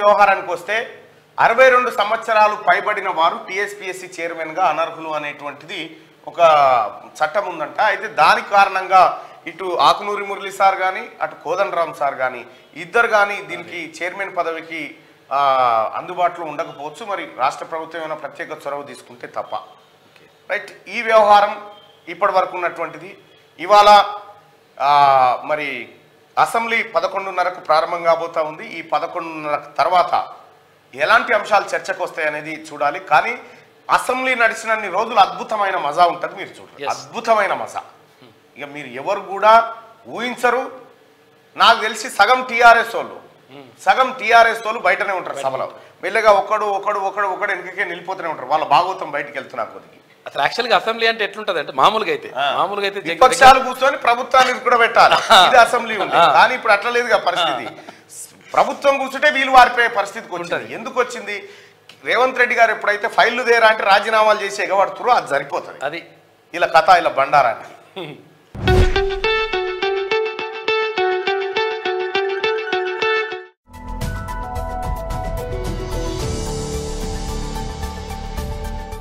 వ్యవహారానికి వస్తే 62 సంవత్సరాలు పైబడిన వారు టీఎస్పీఎస్సీ చైర్మన్గా అనర్హులు అనేటువంటిది ఒక చట్టం ఉందంట. అయితే దానికి కారణంగా ఇటు ఆకునూరి మురళి సార్ కానీ అటు కోదండరామ్ సార్ కానీ ఇద్దరు కానీ దీనికి చైర్మన్ పదవికి అందుబాటులో ఉండకపోవచ్చు. మరి రాష్ట్ర ప్రభుత్వం ఏమైనా ప్రత్యేక చొరవ తీసుకుంటే తప్ప. రైట్, ఈ వ్యవహారం ఇప్పటి వరకు ఉన్నటువంటిది. ఇవాళ మరి అసెంబ్లీ 11:30కు ప్రారంభం కాబోతా ఉంది. ఈ 11:30 తర్వాత ఎలాంటి అంశాలు చర్చకు వస్తాయి అనేది చూడాలి. కానీ అసెంబ్లీ నడిచినన్ని రోజులు అద్భుతమైన మజా ఉంటుంది. మీరు చూడండి, అద్భుతమైన మజా. ఇక మీరు ఎవరు కూడా ఊహించరు. నాకు తెలిసి సగం టీఆర్ఎస్ వాళ్ళు బయటనే ఉంటారు సభలో. మెల్లగా ఒకడు వెనుకకే నిలిపోతూనే ఉంటారు. వాళ్ళ భాగవతం బయటికి వెళ్తున్నా కొద్దికి. అసలు యాక్చువల్గా అసెంబ్లీ అంటే ఎట్లుంటది అంటే మామూలుగా అయితే విపక్షాలు కూర్చొని ప్రభుత్వాన్ని కూడా పెట్టాలి. ఇది అసెంబ్లీ ఉంది. కానీ ఇప్పుడు అట్లా లేదుగా పరిస్థితి. ప్రభుత్వం కూర్చుంటే వీలు వారిపోయే పరిస్థితికి ఉంటుంది. ఎందుకు వచ్చింది? రేవంత్ రెడ్డి గారు ఎప్పుడైతే ఫైళ్లు దేరా అంటే రాజీనామాలు చేసి ఎగబడుతురో అది సరిపోతుంది. అది ఇలా కథ ఇలా బండారానికి